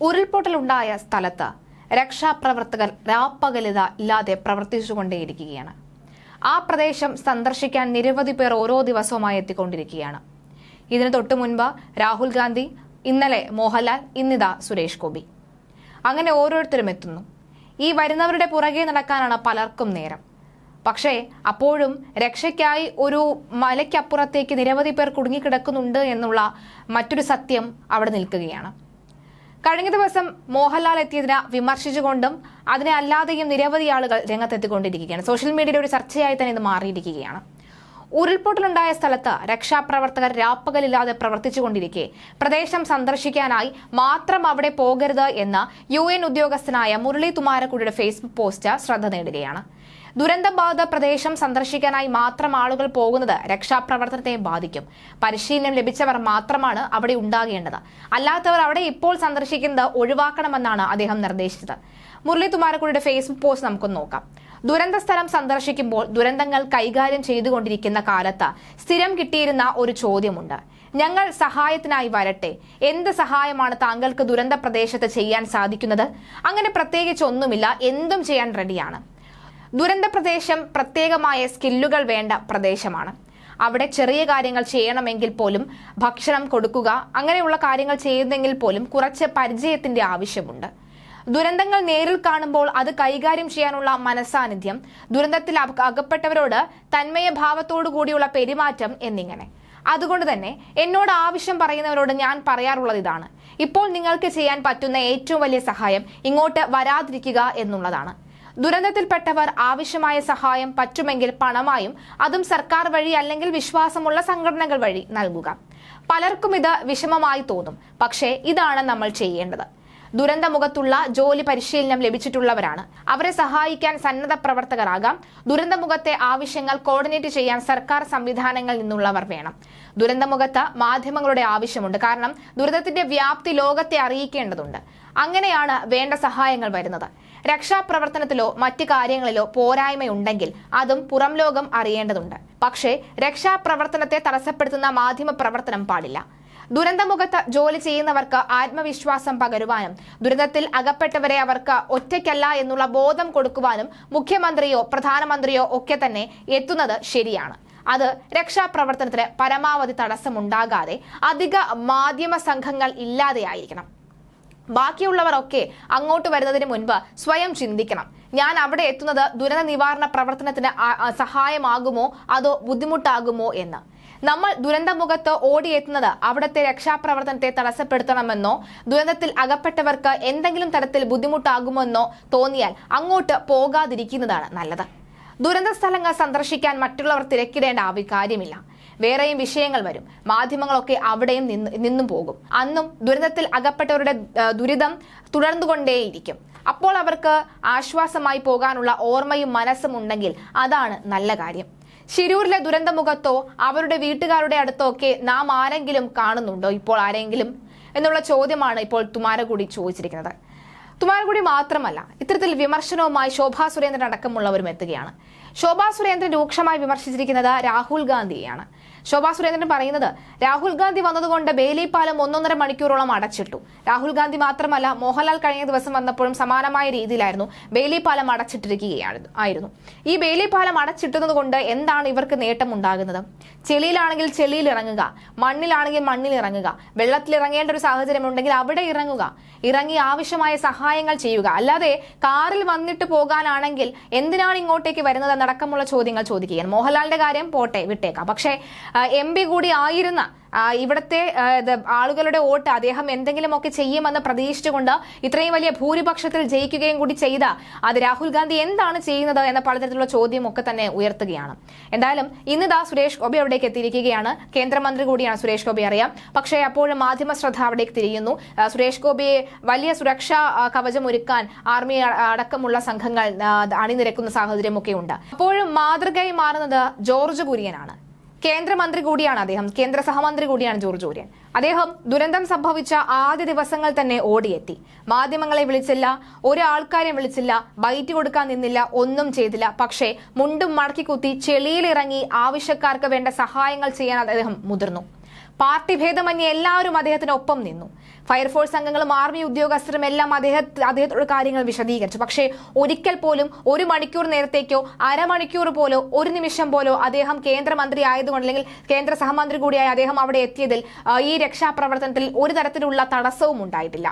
ഉരുൾപൊട്ടലുണ്ടായ സ്ഥലത്ത് രക്ഷാപ്രവർത്തകർ രാപ്പകലില്ലാതെ പ്രവർത്തിച്ചുകൊണ്ടേയിരിക്കുകയാണ്. ആ പ്രദേശം സന്ദർശിക്കാൻ നിരവധി പേർ ഓരോ ദിവസവുമായി എത്തിക്കൊണ്ടിരിക്കുകയാണ്. ഇതിന് തൊട്ടു മുൻപ് രാഹുൽ ഗാന്ധി, ഇന്നലെ മോഹൻലാൽ, ഇന്നിതാ സുരേഷ് ഗോപി. അങ്ങനെ ഓരോരുത്തരും എത്തുന്നു. ഈ വരുന്നവരുടെ പുറകെ നടക്കാനാണ് പലർക്കും നേരം. പക്ഷേ അപ്പോഴും രക്ഷയ്ക്കായി ഒരു മലയ്ക്കപ്പുറത്തേക്ക് നിരവധി പേർ കുടുങ്ങിക്കിടക്കുന്നുണ്ട് എന്നുള്ള മറ്റൊരു സത്യം അവിടെ നിൽക്കുകയാണ്. കഴിഞ്ഞ ദിവസം മോഹൻലാൽ എത്തിയതിനെ വിമർശിച്ചുകൊണ്ടും അതിനെ അല്ലാതെയും നിരവധി ആളുകൾ രംഗത്തെത്തിക്കൊണ്ടിരിക്കുകയാണ്. സോഷ്യൽ മീഡിയയുടെ ഒരു ചർച്ചയായി തന്നെ ഇത് മാറിയിരിക്കുകയാണ്. ഉരുൾപൊട്ടലുണ്ടായ സ്ഥലത്ത് രക്ഷാപ്രവർത്തകർ രാപ്പകലില്ലാതെ പ്രവർത്തിച്ചുകൊണ്ടിരിക്കെ പ്രദേശം സന്ദർശിക്കാനായി മാത്രം അവിടെ പോകരുത് എന്ന് UN ഉദ്യോഗസ്ഥനായ മുരളി തുമാരക്കുടിയുടെ ഫേസ്ബുക്ക് പോസ്റ്റ് ശ്രദ്ധ നേടുകയാണ്. ദുരന്തബാധിത പ്രദേശം സന്ദർശിക്കാനായി മാത്രം ആളുകൾ പോകുന്നത് രക്ഷാപ്രവർത്തനത്തെ ബാധിക്കും. പരിശീലനം ലഭിച്ചവർ മാത്രമാണ് അവിടെ ഉണ്ടാകേണ്ടത്. അല്ലാത്തവർ അവിടെ ഇപ്പോൾ സന്ദർശിക്കുന്നത് ഒഴിവാക്കണമെന്നാണ് അദ്ദേഹം നിർദ്ദേശിച്ചത്. മുരളി തുമാരക്കുടിയുടെ ഫേസ്ബുക്ക് പോസ്റ്റ് നമുക്കൊന്ന് നോക്കാം. ദുരന്ത സ്ഥലം സന്ദർശിക്കുമ്പോൾ ദുരന്തങ്ങൾ കൈകാര്യം ചെയ്തുകൊണ്ടിരിക്കുന്ന കാലത്ത് സ്ഥിരം കിട്ടിയിരുന്ന ഒരു ചോദ്യമുണ്ട്. ഞങ്ങൾ സഹായത്തിനായി വരട്ടെ, എന്ത് സഹായമാണ് താങ്കൾക്ക് ദുരന്ത പ്രദേശത്ത് ചെയ്യാൻ സാധിക്കുന്നത്? അങ്ങനെ പ്രത്യേകിച്ച് ഒന്നുമില്ല, എന്തും ചെയ്യാൻ റെഡിയാണ്. ദുരന്ത പ്രദേശം പ്രത്യേകമായ സ്കില്ലുകൾ വേണ്ട പ്രദേശമാണ്. അവിടെ ചെറിയ കാര്യങ്ങൾ ചെയ്യണമെങ്കിൽ പോലും, ഭക്ഷണം കൊടുക്കുക അങ്ങനെയുള്ള കാര്യങ്ങൾ ചെയ്യുന്നെങ്കിൽ പോലും കുറച്ച് പരിചയത്തിന്റെ ആവശ്യമുണ്ട്. ദുരന്തങ്ങൾ നേരിൽ കാണുമ്പോൾ അത് കൈകാര്യം ചെയ്യാനുള്ള മനസാന്നിധ്യം, ദുരന്തത്തിൽ അകപ്പെട്ടവരോട് തന്മയ ഭാവത്തോടു കൂടിയുള്ള പെരുമാറ്റം എന്നിങ്ങനെ. അതുകൊണ്ട് തന്നെ എന്നോട് ആവശ്യം പറയുന്നവരോട് ഞാൻ പറയാറുള്ളത് ഇതാണ്: ഇപ്പോൾ നിങ്ങൾക്ക് ചെയ്യാൻ പറ്റുന്ന ഏറ്റവും വലിയ സഹായം ഇങ്ങോട്ട് വരാതിരിക്കുക എന്നുള്ളതാണ്. ദുരന്തത്തിൽപ്പെട്ടവർ ആവശ്യമായ സഹായം പറ്റുമെങ്കിൽ പണമായും, അതും സർക്കാർ വഴി അല്ലെങ്കിൽ വിശ്വാസമുള്ള സംഘടനകൾ വഴി നൽകുക. പലർക്കും ഇത് വിഷമമായി തോന്നും, പക്ഷേ ഇതാണ് നമ്മൾ ചെയ്യേണ്ടത്. ദുരന്തമുഖത്തുള്ള ജോലി പരിശീലനം ലഭിച്ചിട്ടുള്ളവരാണ്. അവരെ സഹായിക്കാൻ സന്നദ്ധ പ്രവർത്തകരാകാം. ദുരന്തമുഖത്തെ ആവശ്യങ്ങൾ കോർഡിനേറ്റ് ചെയ്യാൻ സർക്കാർ സംവിധാനങ്ങളിൽ നിന്നുള്ളവർ വേണം. ദുരന്തമുഖത്ത് മാധ്യമങ്ങളുടെ ആവശ്യമുണ്ട്. കാരണം ദുരന്തത്തിന്റെ വ്യാപ്തി ലോകത്തെ അറിയിക്കേണ്ടതുണ്ട്. അങ്ങനെയാണ് വേണ്ട സഹായങ്ങൾ വരുന്നത്. രക്ഷാപ്രവർത്തനത്തിലോ മറ്റു കാര്യങ്ങളിലോ പോരായ്മയുണ്ടെങ്കിൽ അതും പുറം ലോകം അറിയേണ്ടതുണ്ട്. പക്ഷേ രക്ഷാപ്രവർത്തനത്തെ തടസ്സപ്പെടുത്തുന്ന മാധ്യമ പ്രവർത്തനം പാടില്ല. ദുരന്തമുഖത്ത് ജോലി ചെയ്യുന്നവർക്ക് ആത്മവിശ്വാസം പകരുവാനും ദുരന്തത്തിൽ അകപ്പെട്ടവരെ അവർക്ക് ഒറ്റയ്ക്കല്ല എന്നുള്ള ബോധം കൊടുക്കുവാനും മുഖ്യമന്ത്രിയോ പ്രധാനമന്ത്രിയോ ഒക്കെ തന്നെ എത്തുന്നത് ശരിയാണ്. അത് രക്ഷാപ്രവർത്തനത്തിന് പരമാവധി തടസ്സമുണ്ടാകാതെ അധിക മാധ്യമ സംഘങ്ങൾ ഇല്ലാതെയായിരിക്കണം. ബാക്കിയുള്ളവരൊക്കെ അങ്ങോട്ട് വരുന്നതിന് മുൻപ് സ്വയം ചിന്തിക്കണം: ഞാൻ അവിടെ എത്തുന്നത് ദുരന്ത നിവാരണ പ്രവർത്തനത്തിന് സഹായമാകുമോ അതോ ബുദ്ധിമുട്ടാകുമോ എന്ന്. നമ്മൾ ദുരന്തമുഖത്ത് ഓടിയെത്തുന്നത് അവിടുത്തെ രക്ഷാപ്രവർത്തനത്തെ തടസ്സപ്പെടുത്തണമെന്നോ ദുരന്തത്തിൽ അകപ്പെട്ടവർക്ക് എന്തെങ്കിലും തരത്തിൽ ബുദ്ധിമുട്ടാകുമെന്നോ തോന്നിയാൽ അങ്ങോട്ട് പോകാതിരിക്കുന്നതാണ് നല്ലത്. ദുരന്ത സ്ഥലങ്ങൾ സന്ദർശിക്കാൻ മറ്റുള്ളവർ തിരക്കിടേണ്ട കാര്യമില്ല. വേറെയും വിഷയങ്ങൾ വരും. മാധ്യമങ്ങളൊക്കെ അവിടെയും നിന്നും പോകും. അന്നും ദുരന്തത്തിൽ അകപ്പെട്ടവരുടെ ദുരിതം തുടർന്നുകൊണ്ടേയിരിക്കും. അപ്പോൾ അവർക്ക് ആശ്വാസമായി പോകാനുള്ള ഓർമ്മയും മനസ്സും ഉണ്ടെങ്കിൽ അതാണ് നല്ല കാര്യം. ശിരൂരിലെ ദുരന്തമുഖത്തോ അവരുടെ വീട്ടുകാരുടെ അടുത്തോ ഒക്കെ നാം ആരെങ്കിലും കാണുന്നുണ്ടോ ഇപ്പോൾ ആരെങ്കിലും എന്നുള്ള ചോദ്യമാണ് ഇപ്പോൾ തുമാരക്കുടി ചോദിച്ചിരിക്കുന്നത്. തുമാരക്കുടി മാത്രമല്ല, ഇത്തരത്തിൽ വിമർശനവുമായി ശോഭാ സുരേന്ദ്രൻ അടക്കമുള്ളവരും എത്തുകയാണ്. ശോഭാ സുരേന്ദ്രൻ രൂക്ഷമായി വിമർശിച്ചിരിക്കുന്നത് രാഹുൽ ഗാന്ധിയെയാണ്. ശോഭാ സുരേന്ദ്രൻ പറയുന്നത്, രാഹുൽ ഗാന്ധി വന്നതുകൊണ്ട് ബേലി പാലം 1.5 മണിക്കൂറോളം അടച്ചിട്ടു. രാഹുൽ ഗാന്ധി മാത്രമല്ല, മോഹൻലാൽ കഴിഞ്ഞ ദിവസം വന്നപ്പോഴും സമാനമായ രീതിയിലായിരുന്നു ബേലി പാലം അടച്ചിട്ടിരിക്കുകയായിരുന്നു. ഈ ബേലി പാലം അടച്ചിട്ടുന്നത് കൊണ്ട് എന്താണ് ഇവർക്ക് നേട്ടം ഉണ്ടാകുന്നത്? ചെളിയിലാണെങ്കിൽ ചെളിയിൽ ഇറങ്ങുക, മണ്ണിലാണെങ്കിൽ മണ്ണിൽ ഇറങ്ങുക, വെള്ളത്തിൽ ഇറങ്ങേണ്ട ഒരു സാഹചര്യം ഉണ്ടെങ്കിൽ അവിടെ ഇറങ്ങുക, ഇറങ്ങി ആവശ്യമായ സഹായങ്ങൾ ചെയ്യുക. അല്ലാതെ കാറിൽ വന്നിട്ട് പോകാനാണെങ്കിൽ എന്തിനാണ് ഇങ്ങോട്ടേക്ക് വരുന്നത് എന്നടക്കമുള്ള ചോദ്യങ്ങൾ ചോദിക്കുകയാണ്. മോഹൻലാലിന്റെ കാര്യം പോട്ടെ, വിട്ടേക്കാം. പക്ഷേ MP കൂടി ആയിരുന്ന ഇവിടുത്തെ ആളുകളുടെ വോട്ട് അദ്ദേഹം എന്തെങ്കിലുമൊക്കെ ചെയ്യുമെന്ന് പ്രതീക്ഷിച്ചുകൊണ്ട് ഇത്രയും വലിയ ഭൂരിപക്ഷത്തിൽ ജയിക്കുകയും കൂടി ചെയ്ത അത് രാഹുൽ ഗാന്ധി എന്താണ് ചെയ്യുന്നത് എന്ന പലതരത്തിലുള്ള ചോദ്യം ഒക്കെ തന്നെ ഉയർത്തുകയാണ്. എന്തായാലും ഇന്നിതാ സുരേഷ് ഗോപി അവിടേക്ക് എത്തിയിരിക്കുകയാണ്. കേന്ദ്രമന്ത്രി കൂടിയാണ് സുരേഷ് ഗോപി, അറിയാം. പക്ഷേ അപ്പോഴും മാധ്യമ ശ്രദ്ധ അവിടേക്ക് തിരിയുന്നു. സുരേഷ് ഗോപിയെ വലിയ സുരക്ഷാ കവചം ഒരുക്കാൻ ആർമി അടക്കമുള്ള സംഘങ്ങൾ അണിനിരക്കുന്ന സാഹചര്യമൊക്കെ ഉണ്ട്. അപ്പോഴും മാതൃകയായി മാറുന്നത് ജോർജ് കുര്യനാണ്. കേന്ദ്രമന്ത്രി കൂടിയാണ് അദ്ദേഹം, കേന്ദ്ര സഹമന്ത്രി കൂടിയാണ് ജോർജ് കുര്യൻ. അദ്ദേഹം ദുരന്തം സംഭവിച്ച ആദ്യ ദിവസങ്ങൾ തന്നെ ഓടിയെത്തി. മാധ്യമങ്ങളെ വിളിച്ചില്ല, ഒരാൾക്കാരെയും വിളിച്ചില്ല, ബൈറ്റ് കൊടുക്കാൻ നിന്നില്ല, ഒന്നും ചെയ്തില്ല. പക്ഷേ മുണ്ടും മടക്കി കുത്തി ചെളിയിലിറങ്ങി ആവശ്യക്കാർക്ക് വേണ്ട സഹായങ്ങൾ ചെയ്യാൻ അദ്ദേഹം മുതിർന്നു. പാർട്ടി ഭേദമന്യേ എല്ലാവരും അദ്ദേഹത്തിനൊപ്പം നിന്നു. ഫയർഫോഴ്സ് അംഗങ്ങളും ആർമി ഉദ്യോഗസ്ഥരും എല്ലാം അദ്ദേഹത്തോട് കാര്യങ്ങൾ വിശദീകരിച്ചു. പക്ഷേ ഒരിക്കൽ പോലും 1 മണിക്കൂർ നേരത്തേക്കോ അരമണിക്കൂർ പോലോ 1 നിമിഷം പോലോ അദ്ദേഹം കേന്ദ്രമന്ത്രി ആയതുകൊണ്ട് അല്ലെങ്കിൽ കേന്ദ്ര സഹമന്ത്രി കൂടിയായ അദ്ദേഹം അവിടെ എത്തിയതിൽ ഈ രക്ഷാപ്രവർത്തനത്തിൽ ഒരു തരത്തിലുള്ള തടസ്സവും ഉണ്ടായിട്ടില്ല.